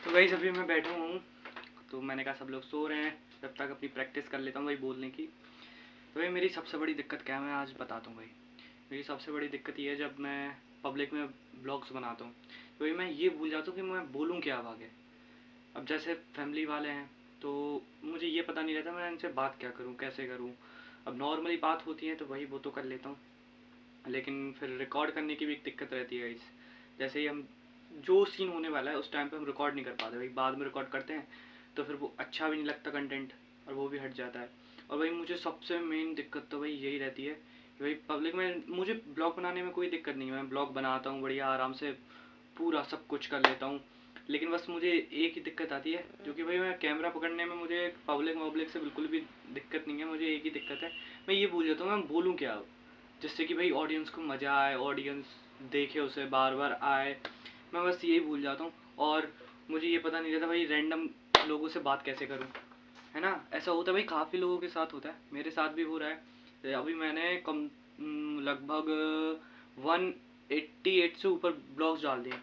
तो गाइस अभी मैं बैठा हूँ, तो मैंने कहा सब लोग सो रहे हैं, जब तक अपनी प्रैक्टिस कर लेता हूँ भाई बोलने की। तो भाई मेरी सबसे बड़ी दिक्कत क्या है, मैं आज बताता हूँ भाई। मेरी सबसे बड़ी दिक्कत ये है, जब मैं पब्लिक में ब्लॉग्स बनाता हूँ तो भाई मैं ये भूल जाता हूँ कि मैं बोलूँ क्या अब आगे। अब जैसे फैमिली वाले हैं तो मुझे ये पता नहीं रहता मैं इनसे बात क्या करूँ, कैसे करूँ। अब नॉर्मली बात होती है तो भाई वो तो कर लेता हूँ, लेकिन फिर रिकॉर्ड करने की भी एक दिक्कत रहती है गाइस। जैसे ही हम जो सीन होने वाला है उस टाइम पे हम रिकॉर्ड नहीं कर पाते भाई, बाद में रिकॉर्ड करते हैं तो फिर वो अच्छा भी नहीं लगता कंटेंट, और वो भी हट जाता है। और भाई मुझे सबसे मेन दिक्कत तो भाई यही रहती है कि भाई पब्लिक में मुझे ब्लॉग बनाने में कोई दिक्कत नहीं है, मैं ब्लॉग बनाता हूँ बढ़िया आराम से, पूरा सब कुछ कर लेता हूँ। लेकिन बस मुझे एक ही दिक्कत आती है, जो कि भाई मैं कैमरा पकड़ने में मुझे पब्लिक वब्लिक से बिल्कुल भी दिक्कत नहीं है, मुझे एक ही दिक्कत है, मैं ये भूल जाता हूँ मैं बोलूँ क्या अब, जिससे कि भाई ऑडियंस को मज़ा आए, ऑडियंस देखे उसे बार बार आए। मैं बस यही भूल जाता हूँ, और मुझे ये पता नहीं रहता भाई रैंडम लोगों से बात कैसे करूँ, है ना। ऐसा होता है भाई, काफ़ी लोगों के साथ होता है, मेरे साथ भी हो रहा है। अभी मैंने कम लगभग 188 से ऊपर ब्लॉग्स डाल दिए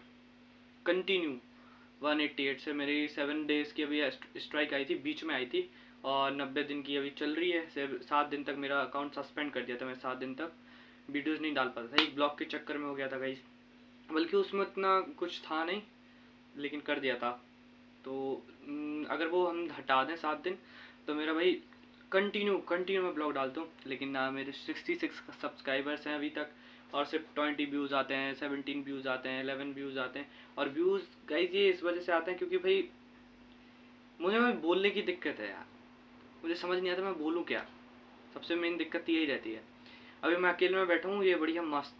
कंटिन्यू। 188 से मेरी 7 डेज़ की अभी स्ट्राइक आई थी, बीच में आई थी, और 90 दिन की अभी चल रही है। 7 दिन तक मेरा अकाउंट सस्पेंड कर दिया था, मैं 7 दिन तक वीडियोज़ नहीं डाल पाता था, एक ब्लॉग के चक्कर में हो गया था गाइस। बल्कि उसमें इतना कुछ था नहीं, लेकिन कर दिया था। तो अगर वो हम हटा दें 7 दिन, तो मेरा भाई कंटिन्यू कंटिन्यू मैं ब्लॉग डालता हूँ, लेकिन ना मेरे 66 सब्सक्राइबर्स हैं अभी तक, और सिर्फ 20 व्यूज़ आते हैं, 17 व्यूज़ आते हैं, 11 व्यूज़ आते हैं। और व्यूज़ गाइज ये इस वजह से आते हैं क्योंकि भाई मुझे भाई बोलने की दिक्कत है यार, मुझे समझ नहीं आता मैं बोलूँ क्या। सबसे मेन दिक्कत यही रहती है। अभी मैं अकेले में बैठा हूँ, ये बढ़िया मस्त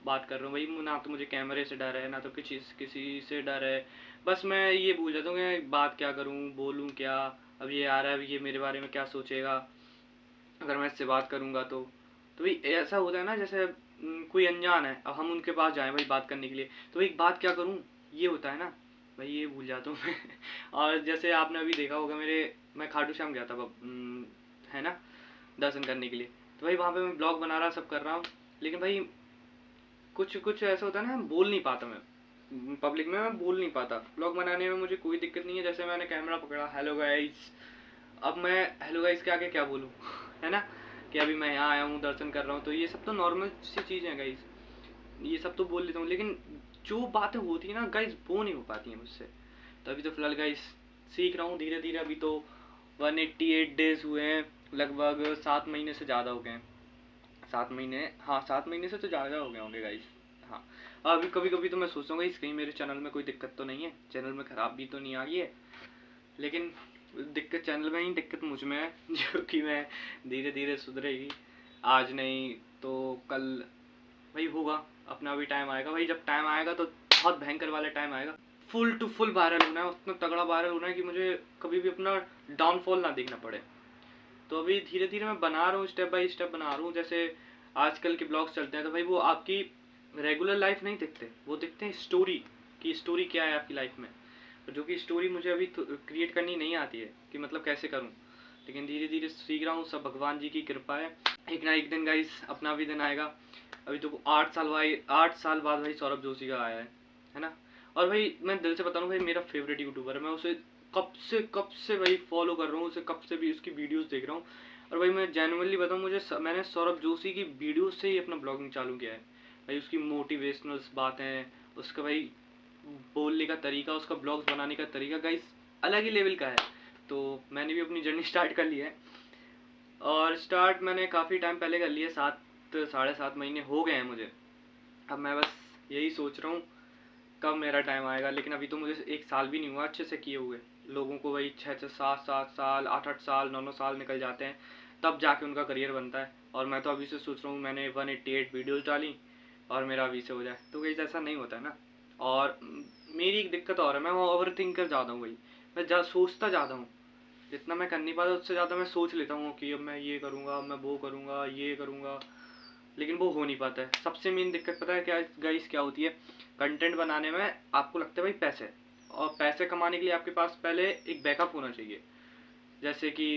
बात कर रहा हूँ भाई, ना तो मुझे कैमरे से डर है, ना तो किसी से डर है। बस मैं ये भूल जाता हूँ कि बात क्या करूँ, बोलूँ क्या। अब ये आ रहा है, अब ये मेरे बारे में क्या सोचेगा अगर मैं इससे बात करूँगा तो भाई ऐसा होता है ना, जैसे कोई अनजान है, अब हम उनके पास जाएं भाई बात करने के लिए, तो भाई बात क्या करूँ, ये होता है ना भाई, ये भूल जाता हूँ मैं। और जैसे आपने अभी देखा होगा मेरे, मैं खाटू श्याम गया था है ना, दर्शन करने के लिए। तो भाई वहाँ पे मैं ब्लॉग बना रहा, सब कर रहा हूँ, लेकिन भाई कुछ कुछ ऐसा होता है ना, बोल नहीं पाता मैं पब्लिक में, मैं बोल नहीं पाता। ब्लॉग बनाने में मुझे कोई दिक्कत नहीं है, जैसे मैंने कैमरा पकड़ा, हेलो गाइस, अब मैं हेलो गाइस के आगे क्या बोलूँ, है ना, कि अभी मैं यहाँ आया हूँ, दर्शन कर रहा हूँ, तो ये सब तो नॉर्मल सी चीज़ें हैं गाइस, ये सब तो बोल लेता हूँ, लेकिन जो बातें होती है ना गाइस वो नहीं हो पाती हैं मुझसे। तो अभी तो फिलहाल गाइस सीख रहा हूँ धीरे धीरे। अभी तो 188 डेज हुए हैं, लगभग 7 महीने से ज़्यादा हो गए हैं। 7 महीने, हाँ 7 महीने से तो ज़्यादा हो गए होंगे गाइस। हाँ, अभी कभी कभी तो मैं सोचता हूँ गाइस कहीं मेरे चैनल में कोई दिक्कत तो नहीं है, चैनल में ख़राब भी तो नहीं आ गई है। लेकिन दिक्कत चैनल में ही, दिक्कत मुझ में है, जो कि मैं धीरे धीरे सुधरेगी, आज नहीं तो कल भाई होगा। अपना भी टाइम आएगा भाई, जब टाइम आएगा तो बहुत भयंकर वाला टाइम आएगा। फुल टू फुल वायरल होना है, उतना तगड़ा वायरल होना है कि मुझे कभी भी अपना डाउनफॉल ना देखना पड़े। तो अभी धीरे धीरे मैं बना रहा हूँ, स्टेप बाय स्टेप बना रहा हूँ। जैसे आजकल के ब्लॉग्स चलते हैं तो भाई वो आपकी रेगुलर लाइफ नहीं दिखते, वो दिखते हैं स्टोरी, कि स्टोरी क्या है आपकी लाइफ में, जो कि स्टोरी मुझे अभी क्रिएट करनी नहीं आती है कि मतलब कैसे करूँ, लेकिन धीरे धीरे सीख रहा हूँ, सब भगवान जी की कृपा है। एक ना एक दिन गाइस अपना भी दिन आएगा। अभी तो 8 साल भाई, 8 साल बाद भाई सौरभ जोशी का आया है ना। और भाई मैं दिल से बता रहा हूँ भाई, मेरा फेवरेट यूट्यूबर है, मैं उसे कब से भाई फॉलो कर रहा हूँ उसे, कब से भी उसकी वीडियोस देख रहा हूँ। और भाई मैं जेनुअनली बताऊँ, मैंने सौरभ जोशी की वीडियोस से ही अपना ब्लॉगिंग चालू किया है भाई। उसकी मोटिवेशनल बातें, उसका भाई बोलने का तरीका, उसका ब्लॉग्स बनाने का तरीका गाइस अलग ही लेवल का है। तो मैंने भी अपनी जर्नी स्टार्ट कर ली है, और स्टार्ट मैंने काफ़ी टाइम पहले कर लिया, 7 साढ़े 7 महीने हो गए हैं मुझे। अब मैं बस यही सोच रहा हूँ कब मेरा टाइम आएगा, लेकिन अभी तो मुझे 1 साल भी नहीं हुआ अच्छे से किए हुए। लोगों को वही 6 6 7 7 साल, 8 8 साल, 9 9 साल निकल जाते हैं, तब जाके उनका करियर बनता है। और मैं तो अभी से सोच रहा हूँ, मैंने 188 वीडियोज़ डाली और मेरा अभी से हो जाए, तो कहीं ऐसा नहीं होता है ना। और मेरी एक दिक्कत और है, मैं ओवर थिंकर ज़्यादा हूँ भाई, मैं सोचता ज़्यादा हूँ, जितना मैं कर नहीं पाता उससे ज़्यादा मैं सोच लेता हूँ कि अब मैं ये करूँगा, अब मैं वो करूँगा, ये करूँगा, लेकिन वो हो नहीं पाता है। सबसे मेन दिक्कत पता है क्या गाइस, क्या होती है, कंटेंट बनाने में आपको लगता है भाई पैसे, और पैसे कमाने के लिए आपके पास पहले एक बैकअप होना चाहिए। जैसे कि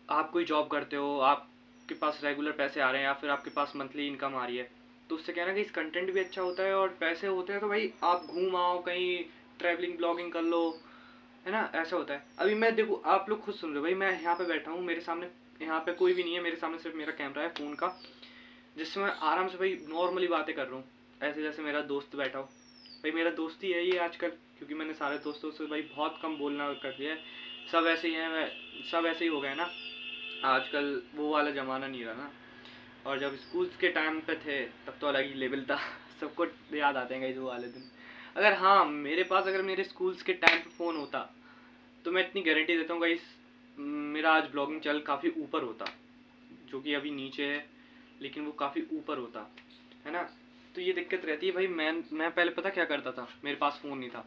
आप कोई जॉब करते हो, आपके पास रेगुलर पैसे आ रहे हैं, या फिर आपके पास मंथली इनकम आ रही है, तो उससे कहना कि इस कंटेंट भी अच्छा होता है और पैसे होते हैं, तो भाई आप घूम आओ कहीं, ट्रैवलिंग ब्लॉगिंग कर लो, है ना, ऐसा होता है। अभी मैं देखो, आप लोग खुद सुन लो भाई, मैं यहाँ पे बैठा हूँ, मेरे सामने यहाँ पे कोई भी नहीं है, मेरे सामने सिर्फ मेरा कैमरा है फ़ोन का, जिससे मैं आराम से भाई नॉर्मली बातें कर रहा हूँ, ऐसे जैसे मेरा दोस्त बैठा हो। भाई मेरा दोस्त ही है ये आजकल, क्योंकि मैंने सारे दोस्तों से भाई बहुत कम बोलना कर दिया है, सब ऐसे ही हैं, सब ऐसे ही हो गए ना आजकल, वो वाला ज़माना नहीं रहा ना। और जब स्कूल के टाइम पे थे तब तो अलग ही लेवल था सबको याद आते हैं गाइस वो वाले दिन। अगर हाँ मेरे पास अगर मेरे स्कूल्स के टाइम पे फ़ोन होता तो मैं इतनी गारंटी देता हूँ गाइस, मेरा आज ब्लॉगिंग चैनल काफ़ी ऊपर होता, जो कि अभी नीचे है, लेकिन वो काफ़ी ऊपर होता, है ना। तो ये दिक्कत रहती है भाई। मैं पहले पता क्या करता था, मेरे पास फ़ोन नहीं था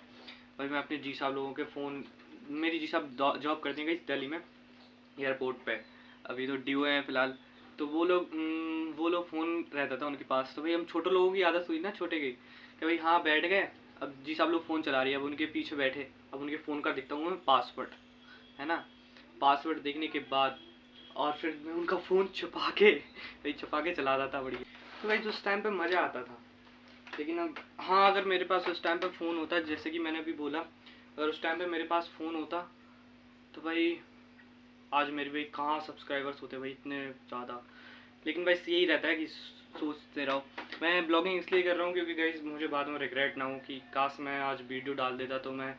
भाई, मैं अपने जी साहब लोगों के फ़ोन, मेरी जी साहब जॉब करती हैं गाइस दिल्ली में एयरपोर्ट पे, अभी तो ड्यू है फ़िलहाल, तो वो लोग फ़ोन रहता था उनके पास। तो भाई हम छोटे लोगों की आदत हुई ना, छोटे की, कि भाई हाँ बैठ गए, अब जी साहब लोग फ़ोन चला रही है, अब उनके पीछे बैठे, अब उनके फ़ोन का दिखता हूँ मैं पासवर्ड, है ना, पासवर्ड देखने के बाद और फिर मैं उनका फ़ोन छुपा के भाई छुपा के चला रहा था बढ़िया। तो भाई उस टाइम पे मज़ा आता था। लेकिन अब हाँ, अगर मेरे पास उस टाइम पे फ़ोन होता, जैसे कि मैंने अभी बोला, अगर उस टाइम पे मेरे पास फ़ोन होता तो भाई आज मेरे भाई कहाँ सब्सक्राइबर्स होते भाई इतने ज़्यादा। लेकिन बस यही रहता है कि सोचते रहो। मैं ब्लॉगिंग इसलिए कर रहा हूँ क्योंकि गाइस मुझे बाद में रिग्रेट ना हो कि काश मैं आज वीडियो डाल देता तो मैं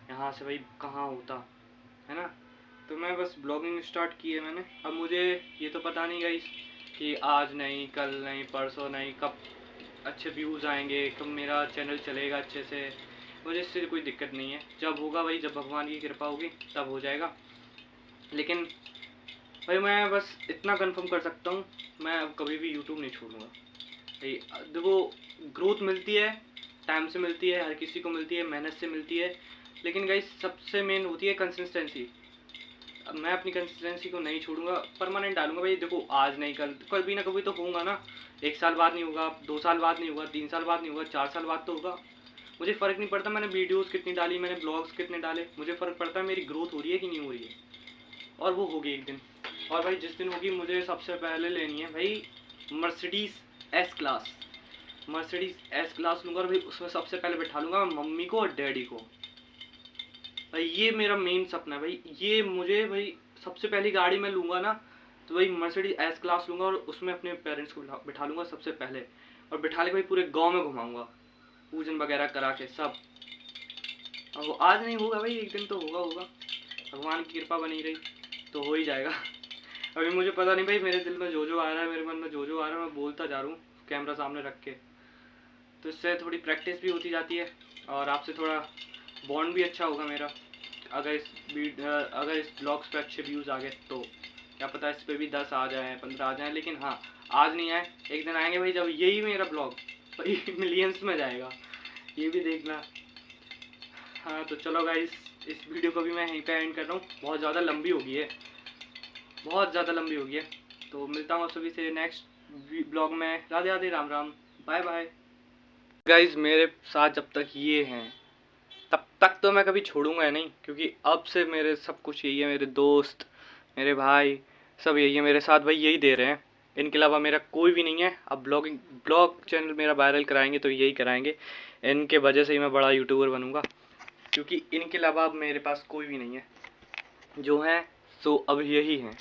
यहाँ से भाई कहाँ होता, है ना। तो मैं बस ब्लॉगिंग स्टार्ट की है मैंने। अब मुझे ये तो पता नहीं गाइस कि आज नहीं, कल नहीं, परसों नहीं, कब अच्छे व्यूज़ आएंगे, कब मेरा चैनल चलेगा अच्छे से। मुझे इससे कोई दिक्कत नहीं है, जब होगा भाई, जब भगवान की कृपा होगी तब हो जाएगा। लेकिन भाई मैं बस इतना कंफर्म कर सकता हूँ, मैं अब कभी भी यूट्यूब नहीं छोड़ूंगा भाई। देखो ग्रोथ मिलती है, टाइम से मिलती है, हर किसी को मिलती है, मेहनत से मिलती है, लेकिन गाइस सबसे मेन होती है कंसिस्टेंसी। अब मैं अपनी कंसिस्टेंसी को नहीं छोड़ूंगा, परमानेंट डालूंगा भाई। देखो आज नहीं, कल कभी ना कभी तो होगा ना, 1 साल बाद नहीं होगा, 2 साल बाद नहीं होगा, 3 साल बाद नहीं होगा, 4 साल बाद तो होगा। मुझे फ़र्क नहीं पड़ता मैंने वीडियोस कितनी डाली, मैंने ब्लॉग्स कितने डाले, मुझे फ़र्क पड़ता है मेरी ग्रोथ हो रही है कि नहीं हो रही है, और वो होगी एक दिन। और भाई जिस दिन होगी मुझे सबसे पहले लेनी है भाई Mercedes S class, Mercedes S class लूँगा, और भाई उसमें सबसे पहले बैठा लूँगा मैं मम्मी को और डैडी को। भाई ये मेरा मेन सपना है भाई, ये मुझे भाई सबसे पहली गाड़ी में लूँगा ना तो भाई मर्सिडीज़ एस क्लास लूँगा, और उसमें अपने पेरेंट्स को बिठा लूँगा सबसे पहले, और बिठा के भाई पूरे गाँव में घुमाऊँगा, पूजन वगैरह करा के सब। अब वो आज नहीं होगा भाई, एक दिन तो होगा, भगवान की कृपा बनी रही तो हो ही जाएगा। अभी मुझे पता नहीं भाई, मेरे दिल में जो आ रहा है, मेरे मन में जो आ रहा है, मैं बोलता जा रहा हूँ कैमरा सामने रख के। तो इससे थोड़ी प्रैक्टिस भी होती जाती है, और आपसे थोड़ा बॉन्ड भी अच्छा होगा मेरा। अगर इस ब्लॉग्स पे अच्छे व्यूज़ आ गए तो क्या पता इस पे भी 10 आ जाए, 15 आ जाए। लेकिन हाँ, आज नहीं आए, एक दिन आएंगे भाई जब यही मेरा ब्लॉग भाई मिलियंस में जाएगा, ये भी देखना। हाँ तो चलो गाइस, इस वीडियो को भी मैं यहीं पे एंड कर रहा हूँ, बहुत ज़्यादा लंबी हो गई है, बहुत ज़्यादा लंबी हो गई है। तो मिलता हूँ आप सभी से नेक्स्ट ब्लॉग में। Radhe Radhe, Ram Ram, bye bye. Guys मेरे साथ जब तक ये हैं तब तक तो मैं कभी छोड़ूंगा नहीं, क्योंकि अब से मेरे सब कुछ यही है, मेरे दोस्त, मेरे भाई, सब यही है मेरे साथ भाई, यही दे रहे हैं। इनके अलावा मेरा कोई भी नहीं है। अब ब्लॉग चैनल मेरा वायरल कराएंगे तो यही कराएंगे, इनके वजह से ही मैं बड़ा यूट्यूबर बनूंगा, क्योंकि इनके अलावा अब मेरे पास कोई भी नहीं है, जो है सो अब यही है।